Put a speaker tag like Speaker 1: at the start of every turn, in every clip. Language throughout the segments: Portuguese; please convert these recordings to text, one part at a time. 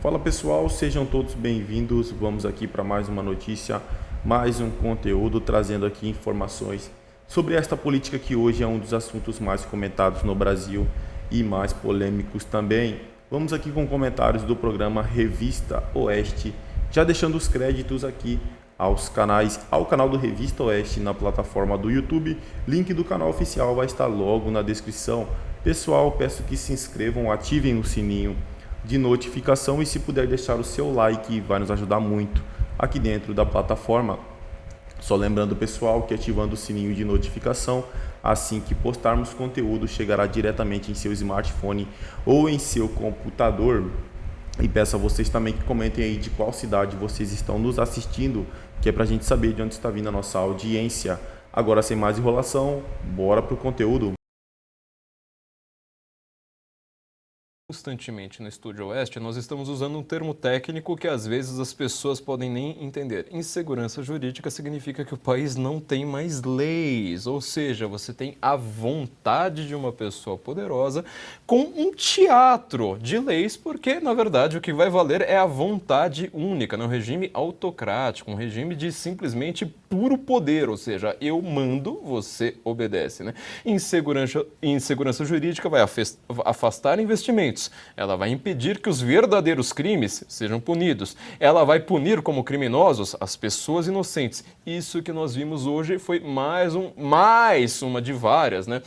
Speaker 1: Fala pessoal, sejam todos bem-vindos. Vamos aqui para mais uma notícia, mais um conteúdo trazendo aqui informações sobre esta política que hoje é um dos assuntos mais comentados no Brasil e mais polêmicos também. Vamos aqui com comentários do programa Revista Oeste, já deixando os créditos aqui ao canal do Revista Oeste na plataforma do YouTube. Link do canal oficial vai estar logo na descrição. Pessoal, peço que se inscrevam, ativem o sininho de notificação e se puder deixar o seu like, vai nos ajudar muito aqui dentro da plataforma. Só lembrando, pessoal, que ativando o sininho de notificação, assim que postarmos conteúdo, chegará diretamente em seu smartphone ou em seu computador. E peço a vocês também que comentem aí de qual cidade vocês estão nos assistindo, que é para a gente saber de onde está vindo a nossa audiência. Agora, sem mais enrolação, bora pro conteúdo.
Speaker 2: Constantemente no Estúdio Oeste, nós estamos usando um termo técnico que às vezes as pessoas podem nem entender. Insegurança jurídica significa que o país não tem mais leis, ou seja, você tem a vontade de uma pessoa poderosa com um teatro de leis, porque na verdade o que vai valer é a vontade única, um regime autocrático, um regime de simplesmente puro poder, ou seja, eu mando, você obedece, né? Insegurança jurídica vai afastar investimentos. Ela vai impedir que os verdadeiros crimes sejam punidos. Ela vai punir como criminosos as pessoas inocentes. Isso que nós vimos hoje foi mais uma de várias, né,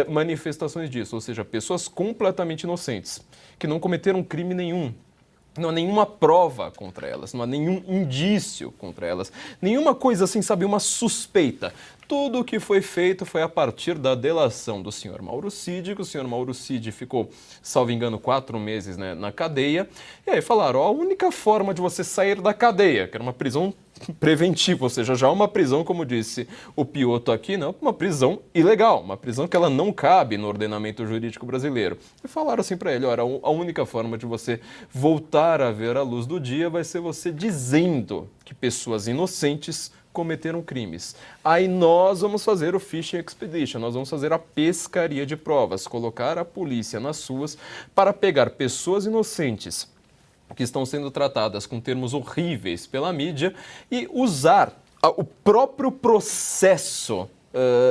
Speaker 2: manifestações disso. Ou seja, pessoas completamente inocentes, que não cometeram crime nenhum. Não há nenhuma prova contra elas, não há nenhum indício contra elas, nenhuma coisa assim, sabe, uma suspeita. Tudo o que foi feito foi a partir da delação do senhor Mauro Cid, que o senhor Mauro Cid ficou, salvo engano, 4 meses, né, na cadeia. E aí falaram, ó, a única forma de você sair da cadeia, que era uma prisão preventiva, ou seja, já uma prisão, como disse o Piotto aqui, não, uma prisão ilegal, uma prisão que ela não cabe no ordenamento jurídico brasileiro. E falaram assim para ele, olha, a única forma de você voltar a ver a luz do dia vai ser você dizendo que pessoas inocentes cometeram crimes. Aí nós vamos fazer o Fishing Expedition, nós vamos fazer a pescaria de provas, colocar a polícia nas ruas para pegar pessoas inocentes que estão sendo tratadas com termos horríveis pela mídia e usar o próprio processo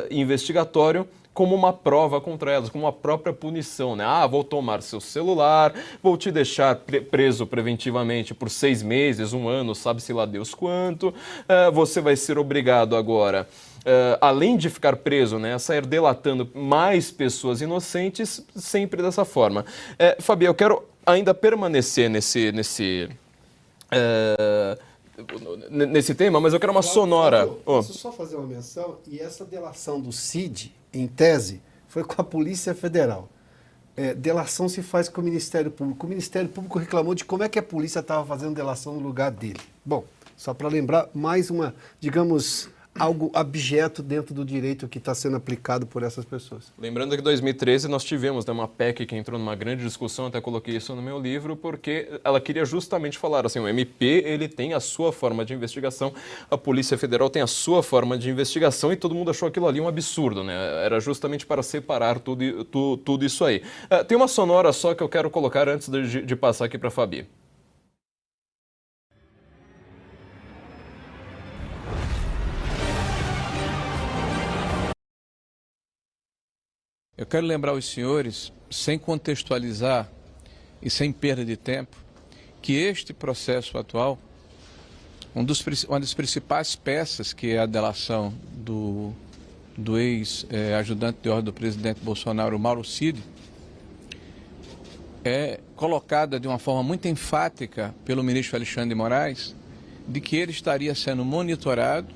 Speaker 2: investigatório como uma prova contra elas, como uma própria punição, né? Ah, vou tomar seu celular, vou te deixar preso preventivamente por 6 meses, 1 ano, sabe-se lá Deus quanto. Você vai ser obrigado agora, além de ficar preso, né, a sair delatando mais pessoas inocentes, sempre dessa forma. Fabi, eu quero ainda permanecer nesse tema, mas eu quero uma sonora.
Speaker 3: Posso só fazer uma menção? E essa delação do Cid, em tese, foi com a Polícia Federal. Delação se faz com o Ministério Público. O Ministério Público reclamou de como é que a polícia estava fazendo delação no lugar dele. Bom, só para lembrar, mais uma, digamos, algo abjeto dentro do direito que está sendo aplicado por essas pessoas.
Speaker 2: Lembrando que em 2013 nós tivemos, né, uma PEC que entrou numa grande discussão, até coloquei isso no meu livro, porque ela queria justamente falar assim, o MP ele tem a sua forma de investigação, a Polícia Federal tem a sua forma de investigação e todo mundo achou aquilo ali um absurdo, né? Era justamente para separar tudo isso aí. Tem uma sonora só que eu quero colocar antes de passar aqui para a Fabi.
Speaker 4: Eu quero lembrar os senhores, sem contextualizar e sem perda de tempo, que este processo atual, uma das principais peças, que é a delação do ex-ajudante de ordem do presidente Bolsonaro, Mauro Cid, é colocada de uma forma muito enfática pelo ministro Alexandre de Moraes, de que ele estaria sendo monitorado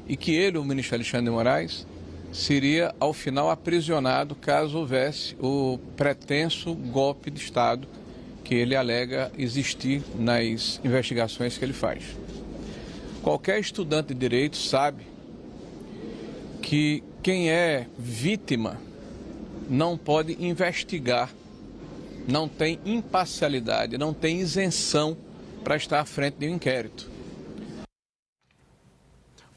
Speaker 4: e que ele, o ministro Alexandre de Moraes, seria, ao final, aprisionado caso houvesse o pretenso golpe de Estado que ele alega existir nas investigações que ele faz. Qualquer estudante de direito sabe que quem é vítima não pode investigar, não tem imparcialidade, não tem isenção para estar à frente de um inquérito.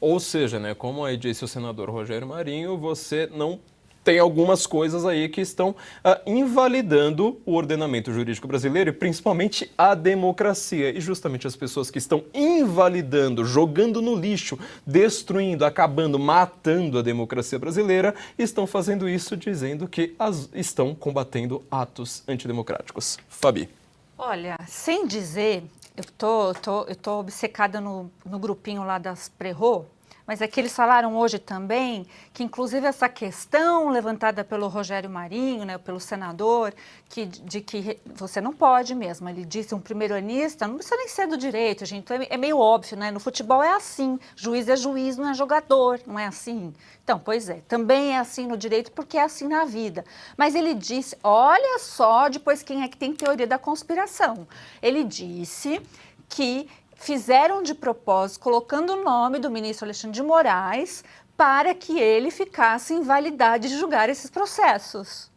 Speaker 2: Ou seja, né, como aí disse o senador Rogério Marinho, você não tem algumas coisas aí que estão invalidando o ordenamento jurídico brasileiro e principalmente a democracia. E justamente as pessoas que estão invalidando, jogando no lixo, destruindo, acabando, matando a democracia brasileira, estão fazendo isso dizendo que estão combatendo atos antidemocráticos. Fabi.
Speaker 5: Olha, sem dizer, eu tô obcecada no grupinho lá das Prerro, mas é que eles falaram hoje também que, inclusive, essa questão levantada pelo Rogério Marinho, né, pelo senador, de que você não pode mesmo. Ele disse, um primeiro-anista, não precisa nem ser do direito, gente, é meio óbvio, né? No futebol é assim, juiz é juiz, não é jogador, não é assim? Então, pois é, também é assim no direito porque é assim na vida. Mas ele disse, olha só depois quem é que tem teoria da conspiração. Ele disse que fizeram de propósito, colocando o nome do ministro Alexandre de Moraes, para que ele ficasse em validade de julgar esses processos.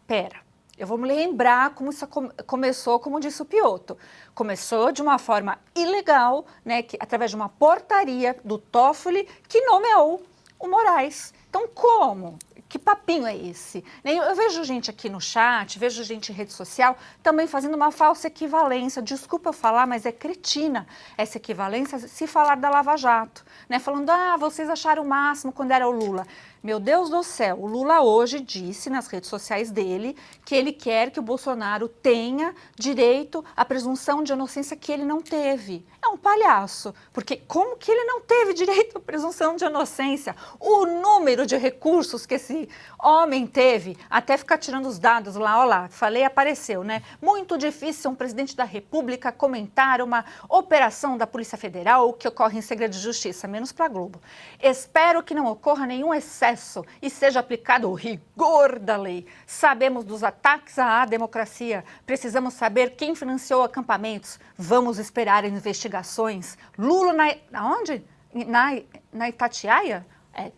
Speaker 5: Pera, eu vou me lembrar como isso começou, como disse o Piotto. Começou de uma forma ilegal, né, através de uma portaria do Toffoli, que nomeou o Moraes. Então, como? Que papinho é esse? Eu vejo gente aqui no chat, vejo gente em rede social também fazendo uma falsa equivalência. Desculpa eu falar, mas é cretina essa equivalência se falar da Lava Jato. Né? Falando, vocês acharam o máximo quando era o Lula. Meu Deus do céu, o Lula hoje disse nas redes sociais dele que ele quer que o Bolsonaro tenha direito à presunção de inocência que ele não teve. É um palhaço, porque como que ele não teve direito à presunção de inocência? O número de recursos que esse homem teve, até ficar tirando os dados lá, olha lá, falei, apareceu, né? Muito difícil um presidente da República comentar uma operação da Polícia Federal que ocorre em segredo de justiça, menos para a Globo. Espero que não ocorra nenhum excesso e seja aplicado o rigor da lei. Sabemos dos ataques à democracia, precisamos saber quem financiou acampamentos, vamos esperar investigações. Lula onde? Na Itatiaia?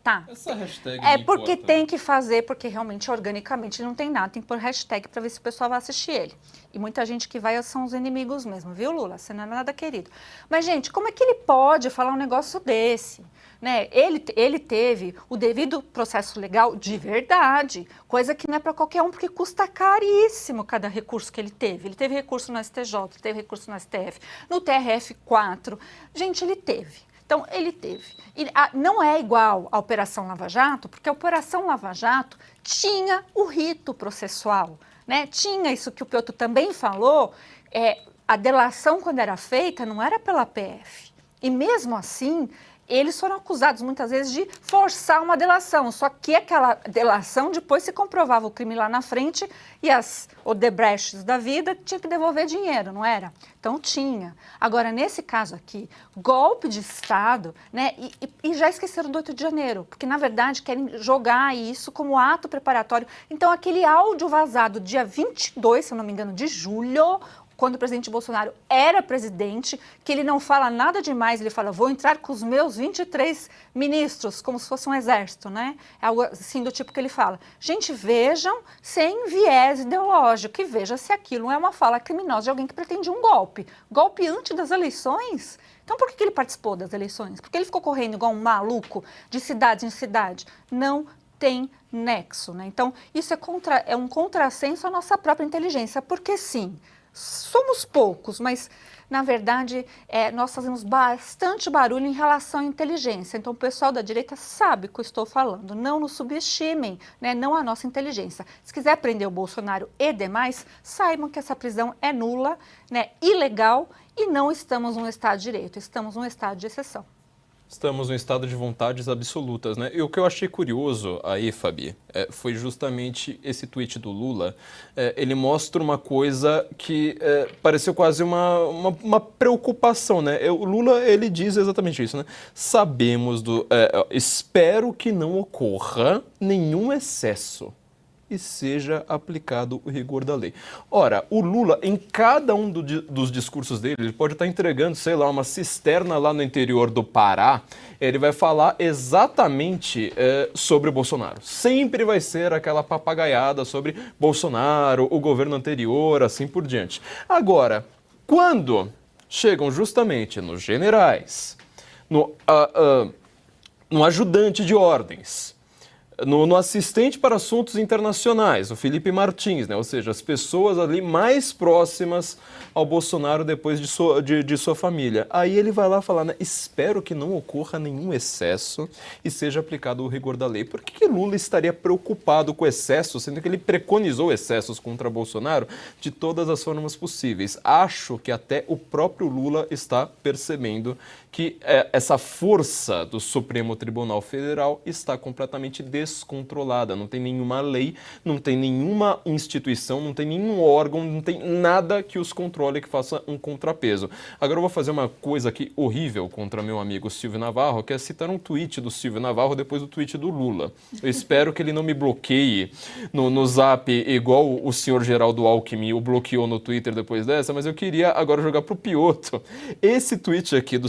Speaker 5: Tá.
Speaker 2: Essa hashtag
Speaker 5: porque
Speaker 2: importa.
Speaker 5: tem que fazer, porque realmente, organicamente, não tem nada. Tem que pôr hashtag para ver se o pessoal vai assistir ele. E muita gente que vai são os inimigos mesmo, viu, Lula? Você não é nada querido. Mas, gente, como é que ele pode falar um negócio desse? Né? Ele teve o devido processo legal de verdade, coisa que não é para qualquer um, porque custa caríssimo cada recurso que ele teve. Ele teve recurso no STJ, ele teve recurso no STF, no TRF4. Gente, ele teve. Então, ele teve. Não é igual à Operação Lava Jato, porque a Operação Lava Jato tinha o rito processual, né? Tinha isso que o Piotto também falou, a delação, quando era feita, não era pela PF. E mesmo assim, eles foram acusados muitas vezes de forçar uma delação, só que aquela delação depois se comprovava o crime lá na frente e as Odebrechts da vida tinha que devolver dinheiro, não era? Então tinha. Agora, nesse caso aqui, golpe de Estado, né? E já esqueceram do 8 de janeiro, porque na verdade querem jogar isso como ato preparatório. Então aquele áudio vazado dia 22, se eu não me engano, de julho, quando o presidente Bolsonaro era presidente, que ele não fala nada demais, ele fala, vou entrar com os meus 23 ministros, como se fosse um exército, né? É algo assim do tipo que ele fala. Gente, vejam sem viés ideológico, e veja se aquilo não é uma fala criminosa de alguém que pretende um golpe. Golpe antes das eleições? Então por que ele participou das eleições? Porque ele ficou correndo igual um maluco de cidade em cidade? Não tem nexo, né? Então isso é um contrassenso à nossa própria inteligência, porque sim, somos poucos, mas, na verdade, nós fazemos bastante barulho em relação à inteligência. Então, o pessoal da direita sabe o que eu estou falando. Não nos subestimem, né? Não a nossa inteligência. Se quiser prender o Bolsonaro e demais, saibam que essa prisão é nula, né? Ilegal, e não estamos num Estado de Direito, estamos num estado de exceção.
Speaker 2: Estamos num estado de vontades absolutas, né? E o que eu achei curioso aí, Fabi, foi justamente esse tweet do Lula. Ele mostra uma coisa que pareceu quase uma preocupação, né? O Lula, ele diz exatamente isso, né? Sabemos espero que não ocorra nenhum excesso e seja aplicado o rigor da lei. Ora, o Lula, em cada um dos discursos dele, ele pode estar entregando, sei lá, uma cisterna lá no interior do Pará, ele vai falar exatamente sobre o Bolsonaro. Sempre vai ser aquela papagaiada sobre Bolsonaro, o governo anterior, assim por diante. Agora, quando chegam justamente nos generais, no ajudante de ordens, no assistente para assuntos internacionais, o Felipe Martins, né? Ou seja, as pessoas ali mais próximas ao Bolsonaro depois de sua família. Aí ele vai lá falar, né? Espero que não ocorra nenhum excesso e seja aplicado o rigor da lei. Por que Lula estaria preocupado com excesso, sendo que ele preconizou excessos contra Bolsonaro de todas as formas possíveis? Acho que até o próprio Lula está percebendo que essa força do Supremo Tribunal Federal está completamente descontrolada. Não tem nenhuma lei, não tem nenhuma instituição, não tem nenhum órgão, não tem nada que os controle, que faça um contrapeso. Agora eu vou fazer uma coisa aqui horrível contra meu amigo Silvio Navarro, que é citar um tweet do Silvio Navarro depois do tweet do Lula. Eu espero que ele não me bloqueie no Zap igual o senhor Geraldo Alckmin o bloqueou no Twitter depois dessa, mas eu queria agora jogar pro Piotr esse tweet aqui do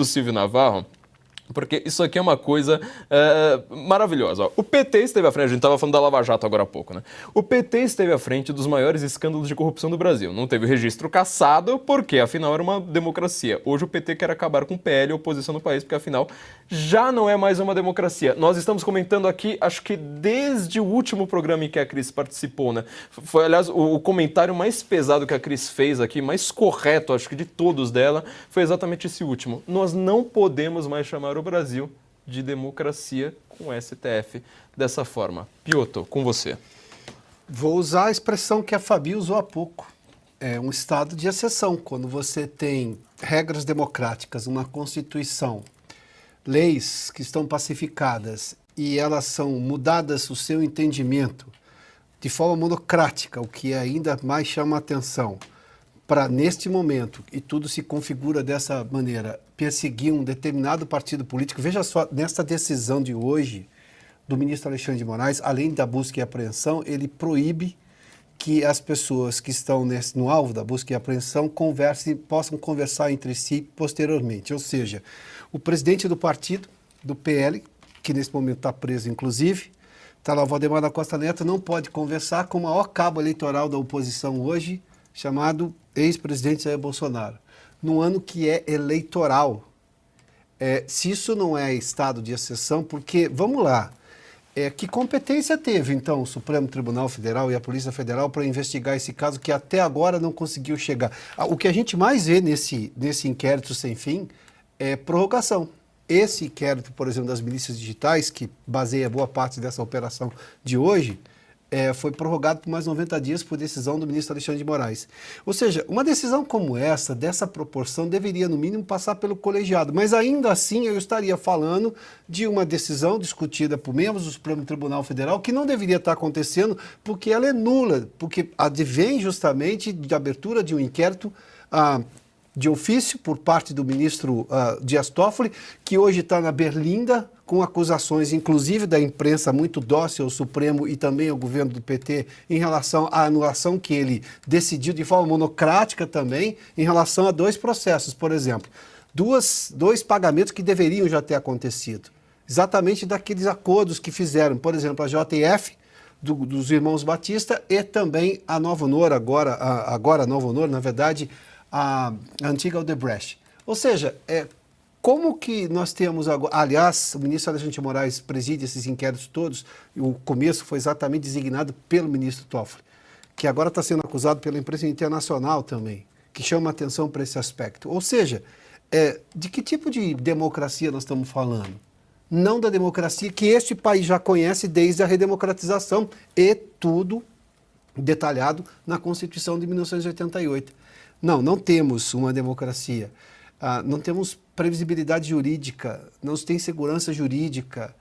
Speaker 2: Silvio Navarro, porque isso aqui é uma coisa maravilhosa. Ó, o PT esteve à frente, a gente estava falando da Lava Jato agora há pouco, né? O PT esteve à frente dos maiores escândalos de corrupção do Brasil. Não teve o registro cassado, porque afinal era uma democracia. Hoje o PT quer acabar com o PL e a oposição no país, porque afinal já não é mais uma democracia. Nós estamos comentando aqui, acho que desde o último programa em que a Cris participou, né? Foi, aliás, o comentário mais pesado que a Cris fez aqui, mais correto, acho que de todos dela, foi exatamente esse último. Nós não podemos mais chamar o Brasil de democracia com o STF dessa forma. Piotr, com você.
Speaker 3: Vou usar a expressão que a Fabi usou há pouco. É um estado de exceção. Quando você tem regras democráticas, uma Constituição, leis que estão pacificadas e elas são mudadas o seu entendimento de forma monocrática, o que ainda mais chama a atenção, para, neste momento, e tudo se configura dessa maneira, perseguir um determinado partido político. Veja só, nesta decisão de hoje do ministro Alexandre de Moraes, além da busca e apreensão, ele proíbe que as pessoas que estão no alvo da busca e apreensão possam conversar entre si posteriormente. Ou seja, o presidente do partido, do PL, que nesse momento está preso inclusive, está lá o Valdemar da Costa Neto, não pode conversar com o maior cabo eleitoral da oposição hoje, chamado ex-presidente Jair Bolsonaro, num ano que é eleitoral. Se isso não é estado de exceção, porque, vamos lá, que competência teve, então, o Supremo Tribunal Federal e a Polícia Federal para investigar esse caso que até agora não conseguiu chegar? O que a gente mais vê nesse inquérito sem fim é prorrogação. Esse inquérito, por exemplo, das milícias digitais, que baseia boa parte dessa operação de hoje, foi prorrogado por mais 90 dias por decisão do ministro Alexandre de Moraes. Ou seja, uma decisão como essa, dessa proporção, deveria, no mínimo, passar pelo colegiado. Mas, ainda assim, eu estaria falando de uma decisão discutida por membros do Supremo Tribunal Federal que não deveria estar acontecendo porque ela é nula, porque advém justamente de abertura de um inquérito de ofício por parte do ministro Dias Toffoli, que hoje está na Berlinda, com acusações, inclusive da imprensa muito dócil ao Supremo e também ao governo do PT, em relação à anulação que ele decidiu de forma monocrática também, em relação a 2 processos, por exemplo. 2 pagamentos que deveriam já ter acontecido. Exatamente daqueles acordos que fizeram, por exemplo, a JF, dos irmãos Batista, e também a Nova Honor, agora a Nova Honor, na verdade, a antiga Odebrecht. Ou seja, como que nós temos agora... Aliás, o ministro Alexandre de Moraes preside esses inquéritos todos, e o começo foi exatamente designado pelo ministro Toffoli, que agora está sendo acusado pela imprensa internacional também, que chama atenção para esse aspecto. Ou seja, de que tipo de democracia nós estamos falando? Não da democracia que este país já conhece desde a redemocratização, e tudo detalhado na Constituição de 1988. Não temos uma democracia. Não temos previsibilidade jurídica, não se tem segurança jurídica.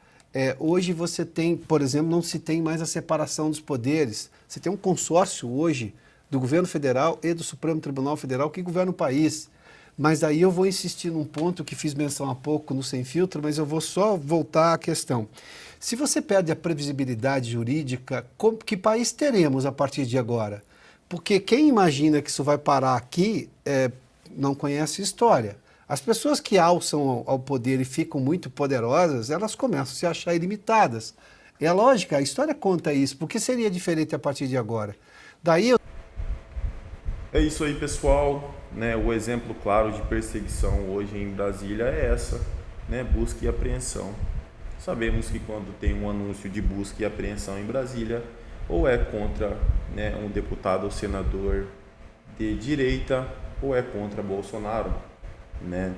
Speaker 3: Hoje você tem, por exemplo, não se tem mais a separação dos poderes. Você tem um consórcio hoje do governo federal e do Supremo Tribunal Federal que governa o país. Mas aí eu vou insistir num ponto que fiz menção há pouco no Sem Filtro, mas eu vou só voltar à questão. Se você perde a previsibilidade jurídica, que país teremos a partir de agora? Porque quem imagina que isso vai parar aqui não conhece história. As pessoas que alçam ao poder e ficam muito poderosas, elas começam a se achar ilimitadas. É lógico, a história conta isso. Por que seria diferente a partir de agora?
Speaker 1: É isso aí, pessoal. O exemplo claro de perseguição hoje em Brasília é essa, busca e apreensão. sabemos que quando tem um anúncio de busca e apreensão em Brasília, ou é contra, né, um deputado ou senador de direita, ou é contra Bolsonaro, né?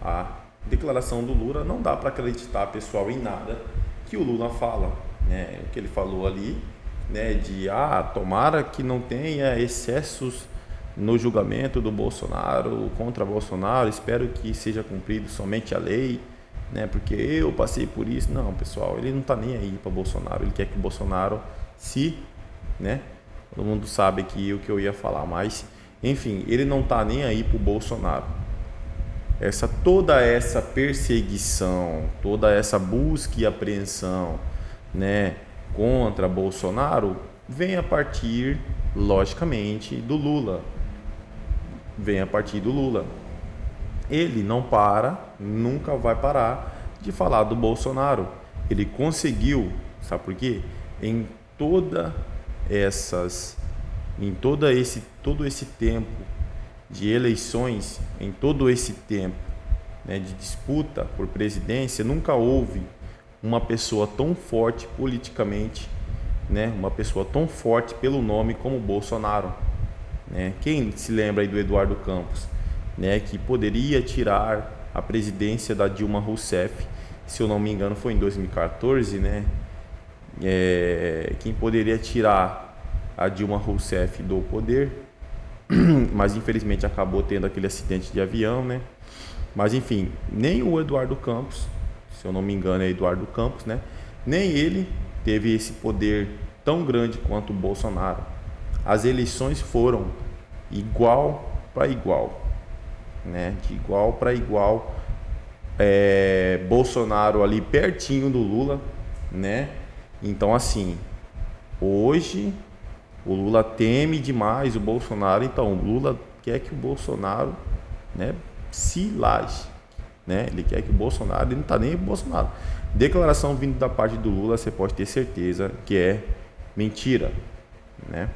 Speaker 1: A declaração do Lula, não dá para acreditar, pessoal, em nada que o Lula fala, né? O que ele falou ali, né, de tomara que não tenha excessos no julgamento do Bolsonaro, contra Bolsonaro, espero que seja cumprido somente a lei, né, porque eu passei por isso. Não, pessoal, ele não está nem aí para Bolsonaro, ele quer que o Bolsonaro né, todo mundo sabe aqui o que eu ia falar, mas enfim, ele não está nem aí para o Bolsonaro. Toda essa perseguição, toda essa busca e apreensão, né, contra Bolsonaro vem a partir, logicamente, do Lula. Vem a partir do Lula. Ele não para, nunca vai parar de falar do Bolsonaro. Ele conseguiu, sabe por quê? Todo esse tempo de eleições, em todo esse tempo, né, de disputa por presidência, nunca houve uma pessoa tão forte politicamente, né, uma pessoa tão forte pelo nome como Bolsonaro, né? Quem se lembra aí do Eduardo Campos, né, que poderia tirar a presidência da Dilma Rousseff, se eu não me engano foi em 2014, né? Quem poderia tirar a Dilma Rousseff do poder, mas infelizmente acabou tendo aquele acidente de avião, né? Mas enfim, nem o Eduardo Campos, se eu não me engano é Eduardo Campos, né? Nem ele teve esse poder tão grande quanto o Bolsonaro. As eleições foram igual para igual, né? De igual para igual. Bolsonaro ali pertinho do Lula, né? Então assim, hoje o Lula teme demais o Bolsonaro, então o Lula quer que o Bolsonaro, né, se laje, né? Ele quer que o Bolsonaro, ele não está nem aí pro Bolsonaro. Declaração vindo da parte do Lula, você pode ter certeza que é mentira, né?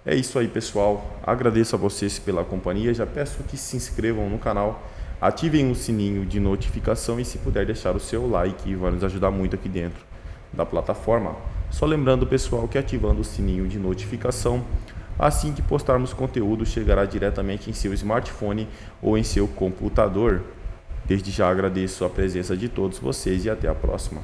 Speaker 1: É isso aí, pessoal. Agradeço a vocês pela companhia. Já peço que se inscrevam no canal, ativem o sininho de notificação e, se puder, deixar o seu like, vai nos ajudar muito aqui dentro da plataforma. Só lembrando, pessoal, que ativando o sininho de notificação, assim que postarmos conteúdo, chegará diretamente em seu smartphone ou em seu computador. Desde já agradeço a presença de todos vocês e até a próxima.